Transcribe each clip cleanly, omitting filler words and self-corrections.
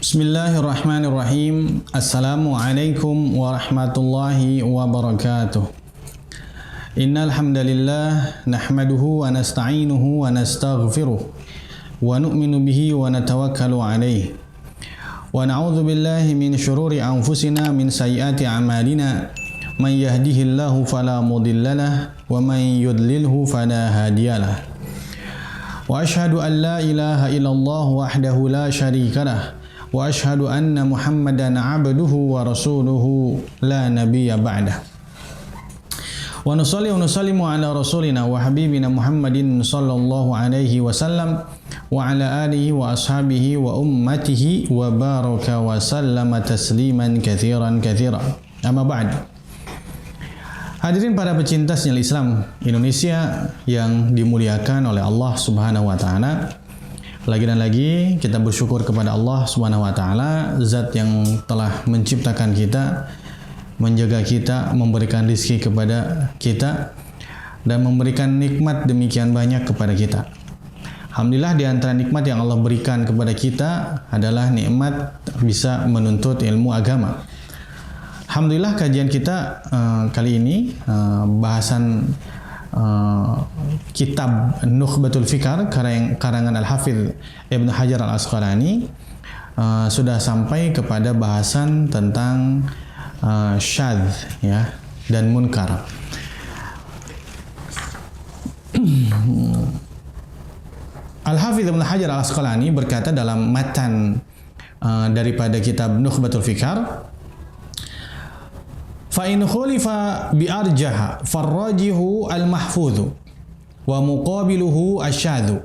Bismillahirrahmanirrahim. Assalamualaikum warahmatullahi wabarakatuh. Innal hamdalillah nahmaduhu wa nasta'inuhu wa nastaghfiruh wa nu'minu bihi wa natawakkalu alayhi. Wa na'udzu billahi min syururi anfusina min sayyiati a'malina. Man yahdihillahu fala mudhillalah wa man yudlilhu fala hadiyalah. Wa asyhadu an la ilaha illallah wahdahu la syarikalah. Wa asyhadu anna Muhammadan abduhu wa rasuluhu la nabiyya ba'dah. Wa nusalli wa nusallimu ala rasulina wa habibina Muhammadin sallallahu alaihi wasallam wa ala alihi wa ashabihi wa ummatihi wa baraka wa sallama tasliman katsiran katsiran. Amma ba'd. Hadirin para pecinta sinyal Islam Indonesia yang dimuliakan oleh Allah Subhanahu wa taala. Lagi dan lagi kita bersyukur kepada Allah Subhanahu wa taala, zat yang telah menciptakan kita, menjaga kita, memberikan rezeki kepada kita dan memberikan nikmat demikian banyak kepada kita. Alhamdulillah, di antara nikmat yang Allah berikan kepada kita adalah nikmat bisa menuntut ilmu agama. Alhamdulillah, kajian kita kali ini bahasan kitab Nukhbatul Fikar karangan Al-Hafidz Ibnu Hajar Al-Asqalani sudah sampai kepada bahasan tentang syadz ya dan munkar. Al-Hafidz Ibnu Hajar Al-Asqalani berkata dalam matan daripada kitab Nukhbatul Fikar, fa in khulifa bi arjaha farrajihu al-mahfudhu wa muqabiluhu asyadhu.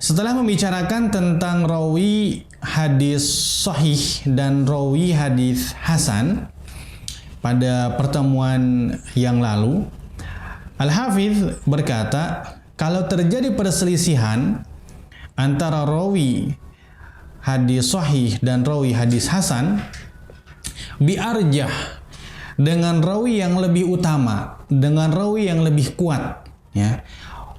Setelah membicarakan tentang rawi hadis sahih dan rawi hadis hasan pada pertemuan yang lalu, Al-Hafidz berkata, kalau terjadi perselisihan antara rawi hadis sahih dan rawi hadis hasan, bi arjah, dengan rawi yang lebih utama, dengan rawi yang lebih kuat, ya,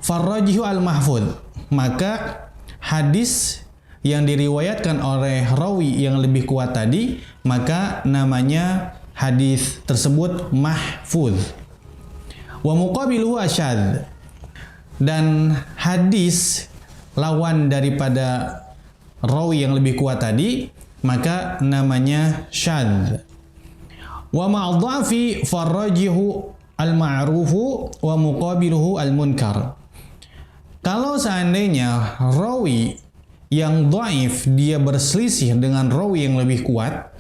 farrajihu al-mahfudz, maka hadis yang diriwayatkan oleh rawi yang lebih kuat tadi, maka namanya hadis tersebut mahfudz. Wa muqabiluhu asyadz, dan hadis lawan daripada rawi yang lebih kuat tadi, maka namanya syadz. Wa ma'adhafi farrajihu al-ma'rufu wa muqabiluhu al-munkar. Kalau seandainya rawi yang dhaif dia berselisih dengan rawi yang lebih kuat,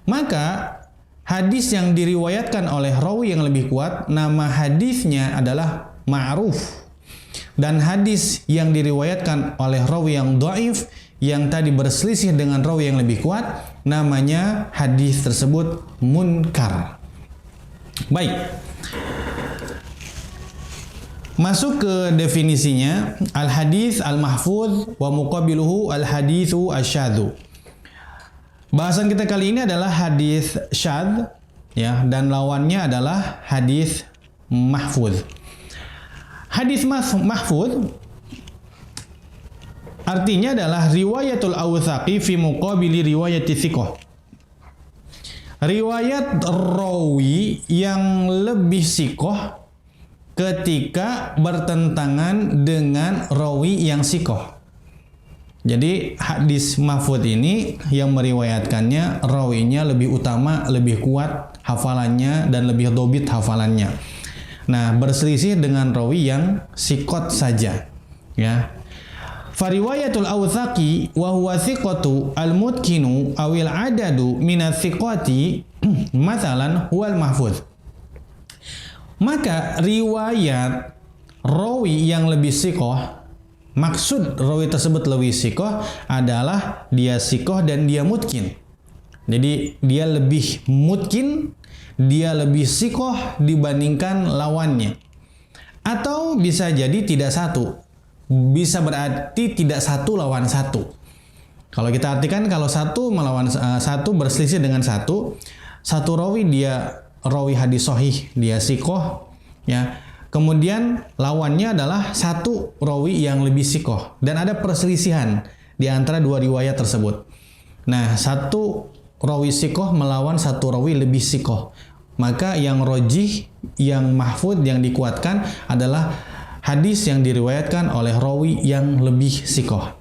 maka hadis yang diriwayatkan oleh rawi yang lebih kuat, nama hadisnya adalah ma'ruf. Dan hadis yang diriwayatkan oleh rawi yang dhaif yang tadi berselisih dengan rawi yang lebih kuat, namanya hadis tersebut munkar. Baik. Masuk ke definisinya, al-hadis al-mahfudz wa muqabiluhu al-haditsu asyadzu. Bahasan kita kali ini adalah hadis syadz, ya, dan lawannya adalah hadis mahfudz. Hadis mahfudz artinya adalah riwayatul awthaqi fi muqabili riwayati thiqah. Riwayat rawi yang lebih sikoh ketika bertentangan dengan rawi yang sikoh. Jadi hadis mahfudz ini yang meriwayatkannya rawinya lebih utama, lebih kuat hafalannya dan lebih dobit hafalannya. Nah, berselisih dengan rawi yang sikot saja, ya. Fariwayatul awthaqi wa huwa thiqatu al-mutkinu awil adadu minat thiqati mathalan huwal mahfudz. Maka riwayat rawi yang lebih sikoh, maksud rawi tersebut lebih sikoh adalah dia sikoh dan dia mutkin. Jadi dia lebih mutkin, dia lebih sikoh dibandingkan lawannya. Atau bisa jadi tidak satu, bisa berarti tidak satu lawan satu. Kalau kita artikan, kalau satu melawan satu, berselisih dengan satu rawi dia rawi hadis sahih, dia sikoh, ya. Kemudian lawannya adalah satu rawi yang lebih sikoh dan ada perselisihan di antara dua riwayat tersebut. Nah, satu rawi sikoh melawan satu rawi lebih sikoh. Maka yang rojih, yang mahfud, yang dikuatkan adalah hadis yang diriwayatkan oleh rawi yang lebih sikoh.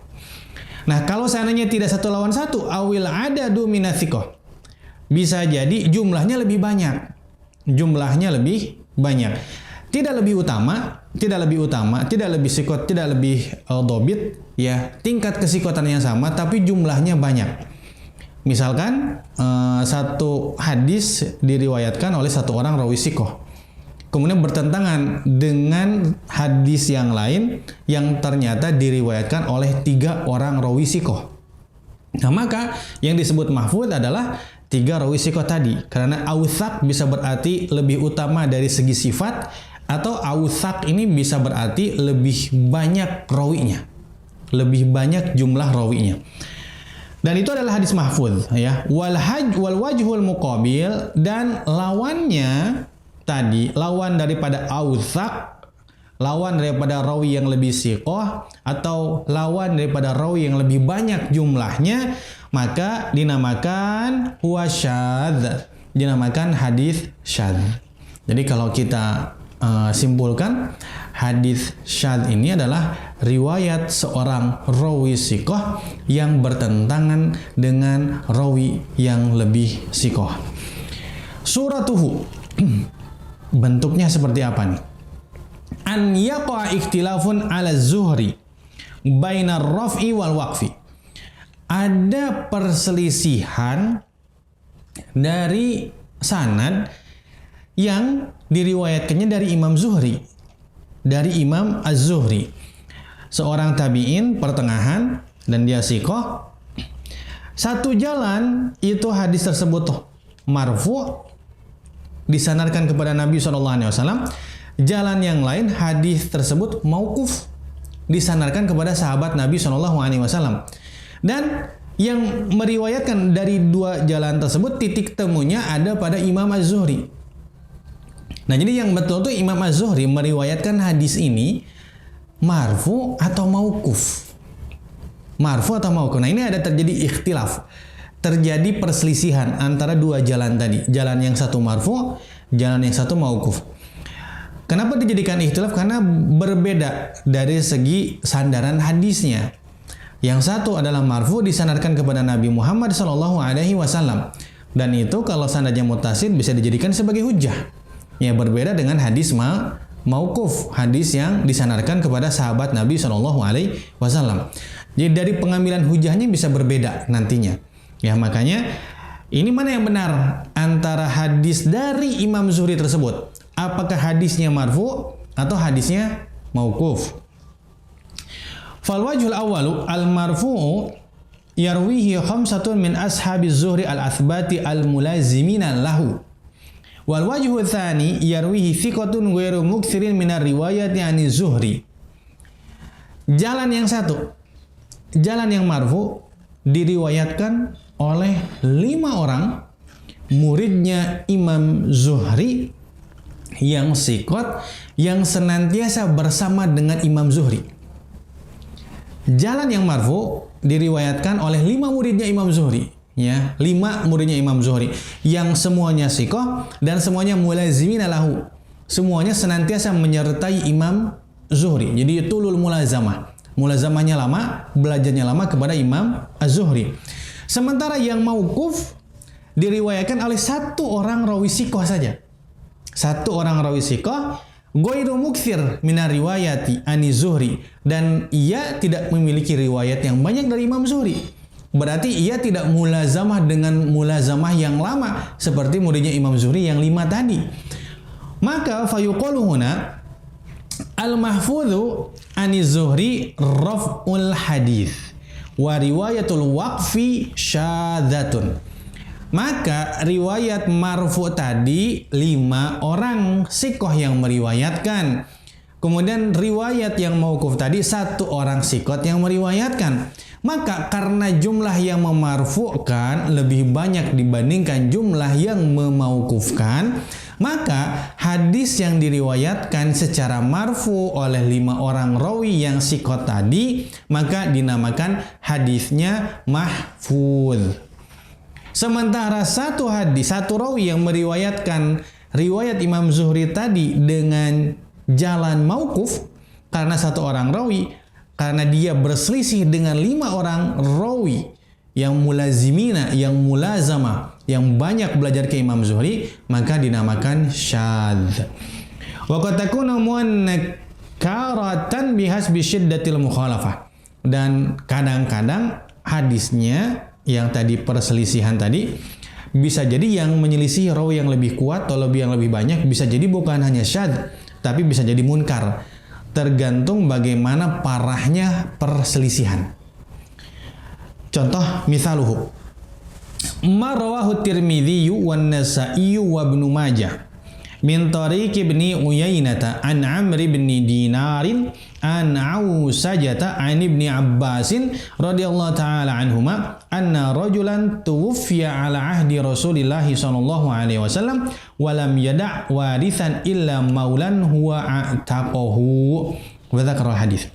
Nah, kalau seandainya tidak satu lawan satu, awil adadu minasikoh, bisa jadi jumlahnya lebih banyak. Jumlahnya lebih banyak. Tidak lebih utama, tidak lebih sikot, tidak lebih dobit, ya, tingkat kesikotan yang sama, tapi jumlahnya banyak. Misalkan satu hadis diriwayatkan oleh satu orang rawi sikoh, kemudian bertentangan dengan hadis yang lain yang ternyata diriwayatkan oleh 3 orang rawi sikoh. Nah, maka yang disebut mahfud adalah 3 rawi sikoh tadi, karena awthaq bisa berarti lebih utama dari segi sifat, atau awthaq ini bisa berarti lebih banyak rawinya, lebih banyak jumlah rawinya. Dan itu adalah hadis mahfuz, ya. Wal wajhul muqabil, dan lawannya tadi, lawan daripada awthaq, lawan daripada rawi yang lebih siqah, atau lawan daripada rawi yang lebih banyak jumlahnya, maka dinamakan huwa syadz, dinamakan hadis syadz. Jadi kalau kita simpulkan, hadis syadz ini adalah riwayat seorang rawi siqah yang bertentangan dengan rawi yang lebih siqah. Suratuhu, bentuknya seperti apa nih? An yaqa ikhtilafun ala zuhri bainar raf'i wal waqfi. Ada perselisihan dari sanad yang diriwayatkannya dari Imam Zuhri, dari Imam Az-Zuhri, seorang tabi'in pertengahan, dan dia siqah. Satu jalan itu hadis tersebut marfu', disandarkan kepada Nabi SAW. Jalan yang lain hadis tersebut mauquf, disandarkan kepada sahabat Nabi SAW. Dan yang meriwayatkan dari 2 jalan tersebut, titik temunya ada pada Imam Az-Zuhri. Nah, jadi yang betul tuh Imam Az-Zuhri meriwayatkan hadis ini marfu atau mauquf. Marfu atau mauquf. Nah, ini ada terjadi ikhtilaf. Terjadi perselisihan antara 2 jalan tadi. Jalan yang satu marfu, jalan yang satu mauquf. Kenapa dijadikan ikhtilaf? Karena berbeda dari segi sandaran hadisnya. Yang satu adalah marfu, disandarkan kepada Nabi Muhammad SAW. Dan itu kalau sanadnya muttasil bisa dijadikan sebagai hujjah. Ya, berbeda dengan hadis mauquf, hadis yang disandarkan kepada sahabat Nabi SAW. Jadi dari pengambilan hujahnya bisa berbeda nantinya. Ya, makanya ini mana yang benar antara hadis dari Imam Zuhri tersebut? Apakah hadisnya marfu atau hadisnya mauquf? Fal wajhul awwalu al marfu'u yarwihi khamsatun min ashabiz Zuhri al-athbati al-mulazimina lahu. Wal wajhu tsani yarwihi thiqatun ghairu muksirin minar riwayati ani Zuhri. Jalan yang satu, jalan yang marfu, diriwayatkan oleh 5 orang muridnya Imam Zuhri yang thiqat, yang senantiasa bersama dengan Imam Zuhri. Jalan yang marfu diriwayatkan oleh 5 muridnya Imam Zuhri. Ya, 5 muridnya Imam Zuhri yang semuanya siqah dan semuanya mulazimina lahu, semuanya senantiasa menyertai Imam Zuhri. Jadi tulul mulazamah, mulazamahnya lama, belajarnya lama kepada Imam Az-Zuhri. Sementara yang mauquf diriwayatkan oleh 1 orang rawi siqah saja, 1 orang rawi siqah, ghairu muktsir minar riwayati ani Zuhri, dan ia tidak memiliki riwayat yang banyak dari Imam Zuhri. Berarti ia tidak mulazamah dengan mulazamah yang lama seperti muridnya Imam Zuhri yang 5 tadi. Maka fayuqalu huna al-mahfudhu ani Zuhri raf'ul hadis wa riwayatul waqfi syadzatun. Maka riwayat marfu tadi 5 orang siqah yang meriwayatkan. Kemudian riwayat yang mauquf tadi 1 orang siqat yang meriwayatkan. Maka karena jumlah yang memarfu'kan lebih banyak dibandingkan jumlah yang memauqufkan, maka hadis yang diriwayatkan secara marfu oleh 5 orang rawi yang siqat tadi, maka dinamakan hadisnya mahfuz. Sementara satu hadis, satu rawi yang meriwayatkan riwayat Imam Zuhri tadi dengan jalan mauquf, karena satu orang rawi, karena dia berselisih dengan 5 orang rawi yang mulazimina, yang mulazama, yang banyak belajar ke Imam Zuhri, maka dinamakan syadz. Wa qad takunu munkaratan bihasbi syiddatil mukhalafah. Dan kadang-kadang hadisnya yang tadi perselisihan tadi bisa jadi yang menyelisih rawi yang lebih kuat atau yang lebih banyak, bisa jadi bukan hanya syadz, tapi bisa jadi munkar. Tergantung bagaimana parahnya perselisihan. Contoh misaluhu ma rawahu Tirmidzi wan Nasa'i wa Ibnu Majah min tariq Ibni Uyainah an Amr bin Dinar an Ausajata an Ibni Abbas radhiyallahu taala anhuma anna rajulan tuwfiya ala ahdi Rasulillah sallallahu alaihi wasallam wa lam yada' warithan illa maulan huwa a'taqahu. Wa dzakara hadis.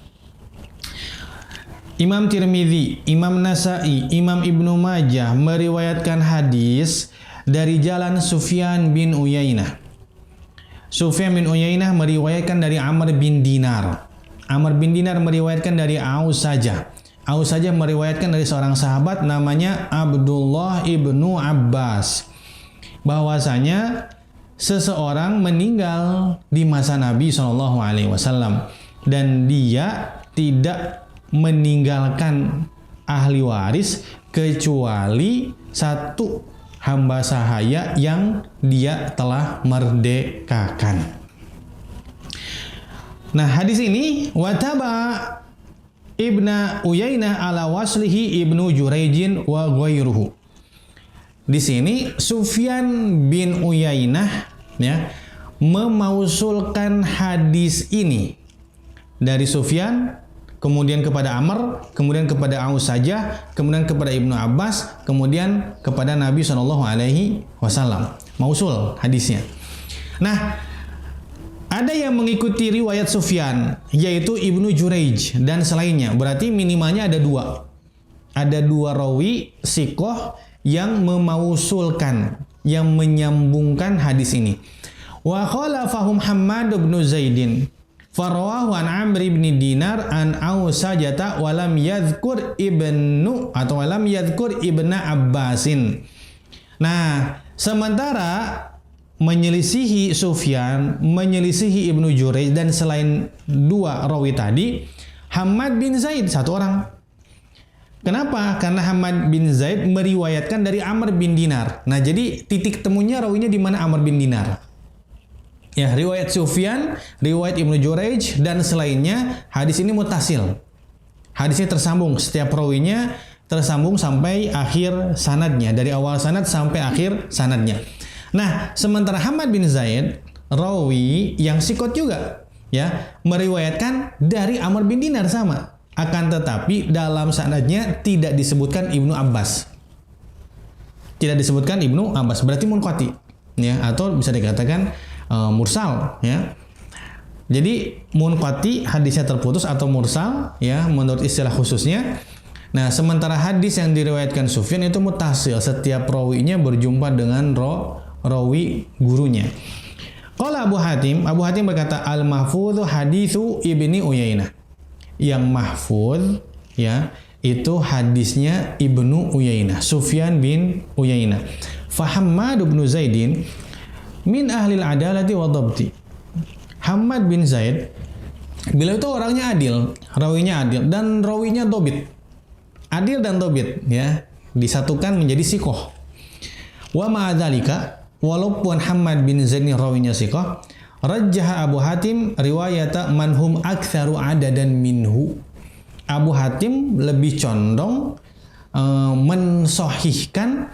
Imam Tirmidzi, Imam Nasa'i, Imam Ibnu Majah meriwayatkan hadis dari jalan Sufyan bin Uyainah. Sufyan bin Uyainah meriwayatkan dari Amr bin Dinar. Amr bin Dinar meriwayatkan dari Ausajah. Ausajah meriwayatkan dari seorang sahabat namanya Abdullah ibnu Abbas, bahwasanya seseorang meninggal di masa Nabi SAW dan dia tidak meninggalkan ahli waris kecuali satu hamba sahaya yang dia telah merdekakan. Nah, hadis ini wataba Ibnu Uyainah ala waslihi Ibnu Jurayjin wa ghairuhu. Di sini Sufyan bin Uyainah ya memausulkan hadis ini dari Sufyan, kemudian kepada Amr, kemudian kepada Ausajah, kemudian kepada Ibnu Abbas, kemudian kepada Nabi SAW. Mausul hadisnya. Nah, ada yang mengikuti riwayat Sufyan, yaitu Ibnu Jurayj dan selainnya. Berarti minimalnya ada 2. Ada 2 rawi siqah yang memausulkan, yang menyambungkan hadis ini. Wa khalafahum Hammad bin Zaidin farawahu an Amr bin Dinar an Ausajata walam yadhkur ibnu atau walam yadhkur ibna Abbasin. Nah, sementara menyelisihi Sufyan, menyelisihi Ibnu Jurayj dan selain 2 rawi tadi, Hammad bin Zaid 1 orang. Kenapa? Karena Hammad bin Zaid meriwayatkan dari Amr bin Dinar. Nah, jadi titik temunya rawinya di mana? Amr bin Dinar. Ya, riwayat Sufyan, riwayat Ibnu Jurayj dan selainnya, hadis ini mutasil. Hadisnya tersambung, setiap rawinya tersambung sampai akhir sanadnya, dari awal sanad sampai akhir sanadnya. Nah, sementara Hammad bin Zaid, rawi yang siqat juga, ya, meriwayatkan dari Amr bin Dinar sama. Akan tetapi dalam sanadnya tidak disebutkan Ibnu Abbas. Tidak disebutkan Ibnu Abbas, berarti munqati, ya, atau bisa dikatakan mursal, ya. Jadi munqati hadisnya terputus atau mursal, ya, menurut istilah khususnya. Nah, sementara hadis yang diriwayatkan Sufyan itu mutasil, setiap rawinya berjumpa dengan rawi gurunya. Qala Abu Hatim berkata al-mahfudzu haditsu Ibni Uyainah. Yang mahfuz, ya, itu hadisnya Ibnu Uyainah, Sufyan bin Uyainah. Fa Hammad bin Zaidin min ahlil adalati wa dhabti. Hammad bin Zaid, beliau itu orangnya adil, rawinya adil dan rawinya dobit. Adil dan dobit, ya, disatukan menjadi siqah. Wa ma'adzalika, walaupun Hammad bin Zaid ini rawinya siqah, rajjaha Abu Hatim riwayata manhum aktsaru adadan minhu. Abu Hatim lebih condong mensahihkan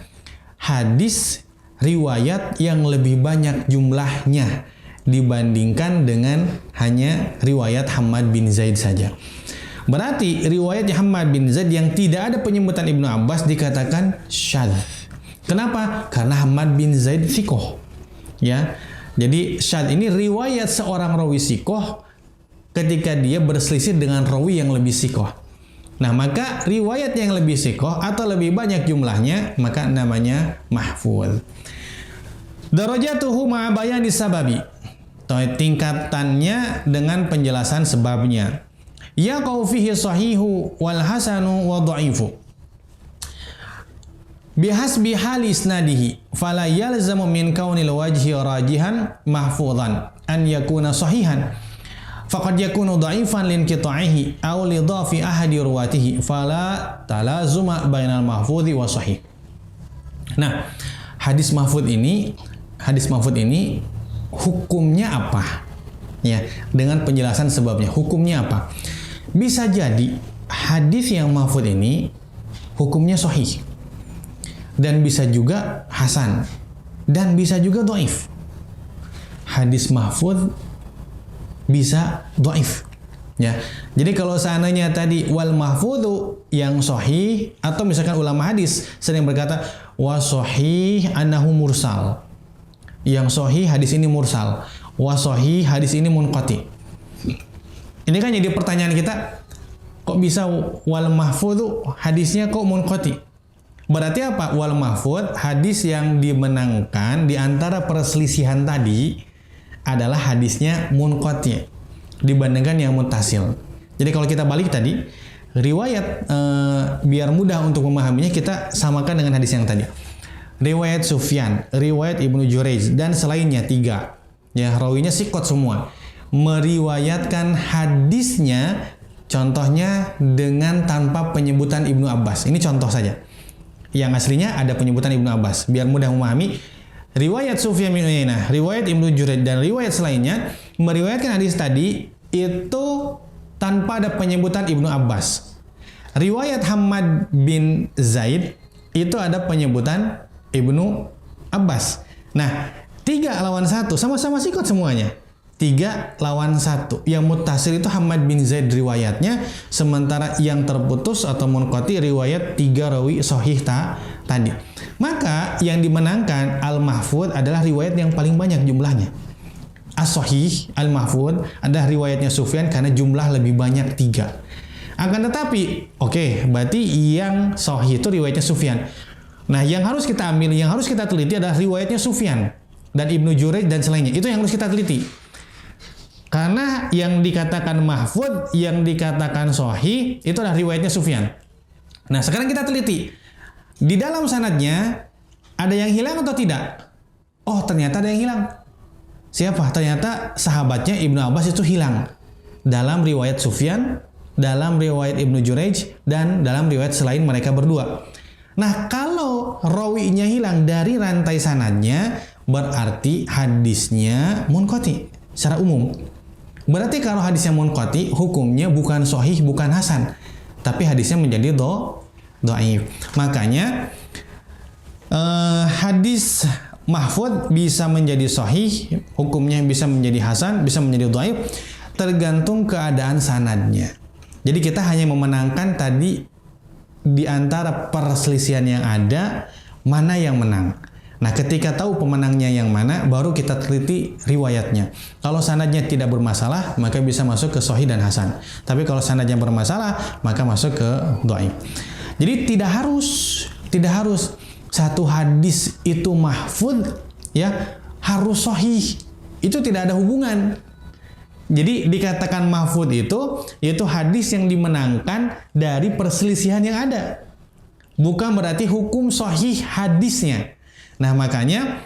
hadis riwayat yang lebih banyak jumlahnya dibandingkan dengan hanya riwayat Hammad bin Zaid saja. Berarti riwayat Hammad bin Zaid yang tidak ada penyebutan Ibnu Abbas dikatakan syadz. Kenapa? Karena Hammad bin Zaid thiqah, ya. Jadi syadz ini riwayat seorang rawi sikoh ketika dia berselisih dengan rawi yang lebih sikoh. Nah, maka riwayat yang lebih sikoh atau lebih banyak jumlahnya, maka namanya mahfuz. Darajatuhu ma'a bayani sababi. Tingkatannya dengan penjelasan sebabnya. Yaqau fihi sahihu wal hasanu wa dha'ifu. Bihasbi hali isnadihi fala yalzamu min kaunil wajhi rajihan mahfuzan an yakuna sahihan faqad yakunu dha'ifan linqita'ihi aw li dhafi ahadi ruwatihi fala talazuma bainal mahfuzi wa sahih. Nah, hadis mahfuz ini hukumnya apa? Ya, dengan penjelasan sebabnya. Hukumnya apa? Bisa jadi hadis yang mahfuz ini hukumnya sahih. Dan bisa juga hasan. Dan bisa juga dhaif. Hadis mahfuz bisa dhaif. Ya. Jadi kalau seandainya tadi wal mahfudhu yang sahih, atau misalkan ulama hadis sering berkata wa sahih annahu mursal. Yang sahih hadis ini mursal. Wa sahih hadis ini munqati. Ini kan jadi pertanyaan kita, kok bisa wal mahfudhu hadisnya kok munqati? Berarti apa? Wal mahfudz hadis yang dimenangkan di antara perselisihan tadi adalah hadisnya munqati dibandingkan yang muttasil. Jadi kalau kita balik tadi, riwayat biar mudah untuk memahaminya kita samakan dengan hadis yang tadi. Riwayat Sufyan, riwayat Ibnu Jurayj dan selainnya 3. Ya, rawinya siqat semua. Meriwayatkan hadisnya contohnya dengan tanpa penyebutan Ibnu Abbas. Ini contoh saja. Yang aslinya ada penyebutan Ibnu Abbas. Biar mudah memahami, riwayat Sufyan bin Uyainah, riwayat Ibnu Jurayj dan riwayat selainnya meriwayatkan hadis tadi itu tanpa ada penyebutan Ibnu Abbas. Riwayat Hammad bin Zaid itu ada penyebutan Ibnu Abbas. Nah, 3 lawan 1 sama-sama sikot semuanya. 3 lawan 1. Yang muttasil itu Hammad bin Zaid riwayatnya, sementara yang terputus atau munqati riwayat 3 rawi sahih tadi. Maka yang dimenangkan al-mahfuz adalah riwayat yang paling banyak jumlahnya. As-sahih al-mahfuz adalah riwayatnya Sufyan karena jumlah lebih banyak 3. Akan tetapi, berarti yang sahih itu riwayatnya Sufyan. Nah, yang harus kita ambil, yang harus kita teliti adalah riwayatnya Sufyan dan Ibnu Jurayj dan selainnya. Itu yang harus kita teliti. Karena yang dikatakan mahfuz, yang dikatakan sahih, itu adalah riwayatnya Sufyan. Nah, sekarang kita teliti. Di dalam sanadnya, ada yang hilang atau tidak? Oh, ternyata ada yang hilang. Siapa? Ternyata sahabatnya Ibnu Abbas itu hilang. Dalam riwayat Sufyan, dalam riwayat Ibnu Jurayj, dan dalam riwayat selain mereka berdua. Nah, kalau rawinya hilang dari rantai sanadnya, berarti hadisnya munqati secara umum. Berarti kalau hadisnya munqati, hukumnya bukan sahih, bukan hasan, tapi hadisnya menjadi dhaif. Makanya hadis mahfuz bisa menjadi sahih, hukumnya bisa menjadi hasan, bisa menjadi dhaif, tergantung keadaan sanadnya. Jadi kita hanya memenangkan tadi di antara perselisihan yang ada, mana yang menang. Nah, ketika tahu pemenangnya yang mana, baru kita teliti riwayatnya. Kalau sanadnya tidak bermasalah, maka bisa masuk ke sahih dan hasan. Tapi kalau sanadnya bermasalah, maka masuk ke dhaif. Jadi tidak harus satu hadis itu mahfuz, ya, harus sahih. Itu tidak ada hubungan. Jadi dikatakan mahfuz itu yaitu hadis yang dimenangkan dari perselisihan yang ada. Bukan berarti hukum sahih hadisnya. Nah, makanya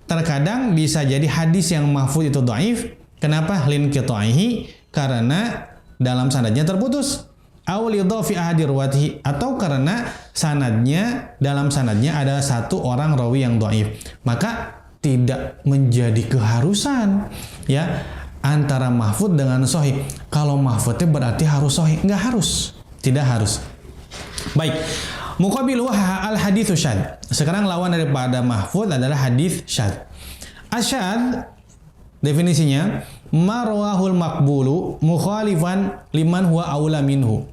terkadang bisa jadi hadis yang mahfuz itu dhaif. Kenapa? Linqita'ihi, karena dalam sanadnya terputus. Aw li dhafi ahadi ruwatihi, atau karena dalam sanadnya ada satu orang rawi yang dhaif. Maka tidak menjadi keharusan ya antara mahfuz dengan sahih. Kalau mahfuznya berarti harus sahih, enggak harus. Tidak harus. Baik. Muqabilu al-haditsu syadz. Sekarang lawan daripada mahfuz adalah hadis syadz. Asyadz definisinya marwahul maqbulu mukhalifan liman huwa aula minhu.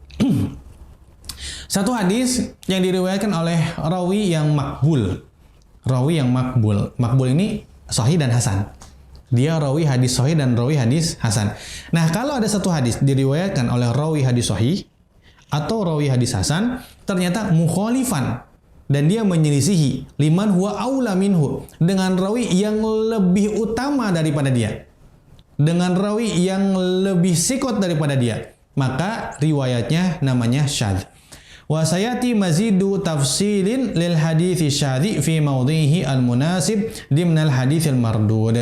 Satu hadis yang diriwayatkan oleh rawi yang makbul. Rawi yang makbul. Makbul ini sahih dan hasan. Dia rawi hadis sahih dan rawi hadis hasan. Nah, kalau ada satu hadis diriwayatkan oleh rawi hadis sahih atau rawi hadis hasan, ternyata mukhalifan dan dia menyelisihi liman huwa aula minhu, dengan rawi yang lebih utama daripada dia, dengan rawi yang lebih sikot daripada dia, maka riwayatnya namanya syadz. Wa sayati mazidu tafsilin lil hadithi syadzi fi mawdhihi al-munasib dimnal hadithil mardud.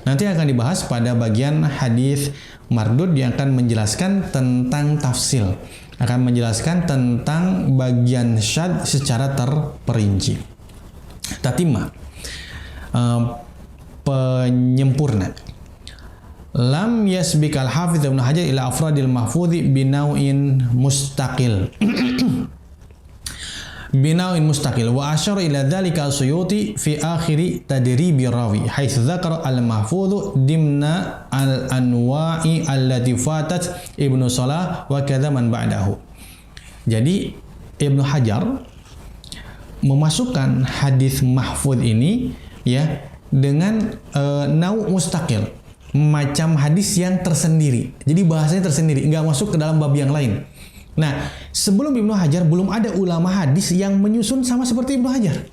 Nanti akan dibahas pada bagian hadis mardud yang akan menjelaskan tentang tafsil, akan menjelaskan tentang bagian syadz secara terperinci. Tatimah, penyempurna. Lam yasbikal hafidz Ibnu Hajar ila afradil mahfudzi binau'in mustaqil. Binau'in mustaqil wa asyara ila dzalika Suyuti fi akhiri tadribi rawi haits dzakara al-mahfudzu dimna al-anwa'i allati fatat Ibnu Salah wa kadza man ba'dahu. Jadi Ibnu Hajar memasukkan hadis mahfudz ini ya dengan nau mustaqil, macam hadis yang tersendiri. Jadi bahasanya tersendiri, nggak masuk ke dalam bab yang lain. Nah, sebelum Ibnu Hajar belum ada ulama hadis yang menyusun sama seperti Ibnu Hajar.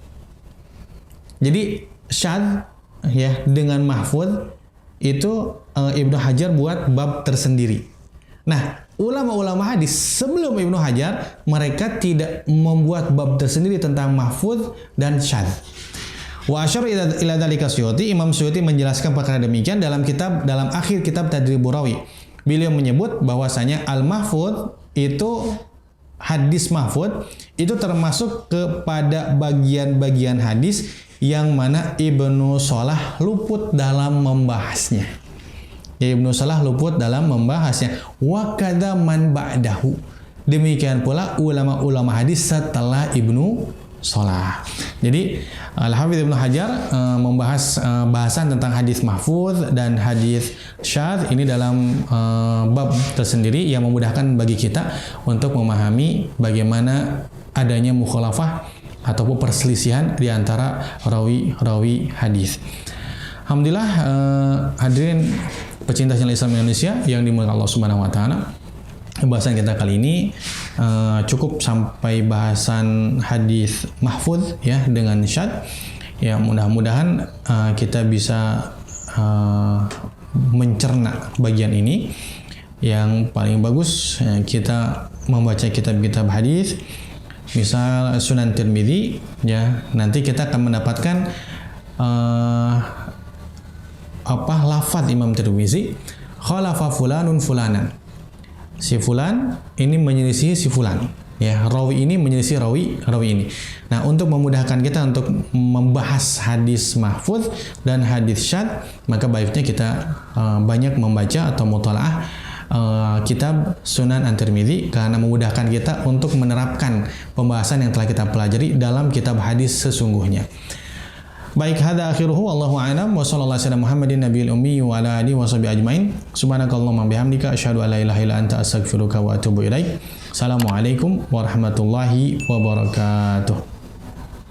Jadi syadz ya dengan mahfudz itu Ibnu Hajar buat bab tersendiri. Nah, ulama-ulama hadis sebelum Ibnu Hajar mereka tidak membuat bab tersendiri tentang mahfudz dan syadz. Wa asyara ila dzalika Suyuti, Imam Suyuti menjelaskan perkara demikian dalam akhir kitab Tadribur Rawi. Beliau menyebut bahwasanya al-mahfudz itu hadis mahfudz itu termasuk kepada bagian-bagian hadis yang mana Ibnu Salah luput dalam membahasnya. Ya, Ibnu Salah luput dalam membahasnya. Wa kadza man ba'dahu. Demikian pula ulama-ulama hadis setelah Ibnu Salah. Jadi Al-Hafidz Ibnu Hajar membahas bahasan tentang hadis mahfudz dan hadis syadz ini dalam bab tersendiri yang memudahkan bagi kita untuk memahami bagaimana adanya mukhalafah ataupun perselisihan di antara rawi-rawi hadis. Alhamdulillah, hadirin pecinta channel Islam Indonesia yang dimuliakan Allah Subhanahu wa taala. Bahasan kita kali ini cukup sampai bahasan hadis mahfudz ya dengan syadz. Ya, mudah-mudahan kita bisa mencerna bagian ini. Yang paling bagus kita membaca kitab-kitab hadis, misal Sunan Tirmidzi ya, nanti kita akan mendapatkan lafaz Imam Tirmidzi, khalafa fulanun fulanan. Si fulan ini menyelisih si fulan, ya, rawi ini menyelisih rawi ini. Nah, untuk memudahkan kita untuk membahas hadis mahfudz dan hadis syadz, maka baiknya kita banyak membaca atau mutalaah kitab Sunan At-Tirmidzi karena memudahkan kita untuk menerapkan pembahasan yang telah kita pelajari dalam kitab hadis sesungguhnya. Baik, hadza akhiruhu wallahu a'lam wa sallallahu alaihi Muhammadin nabiyil ummi wa ala alihi wa sahbihi ajmain. Subhanakallahumma bihamdika asyhadu an la ilaha illa anta astaghfiruka wa atubu ilaik. Assalamualaikum warahmatullahi wabarakatuh.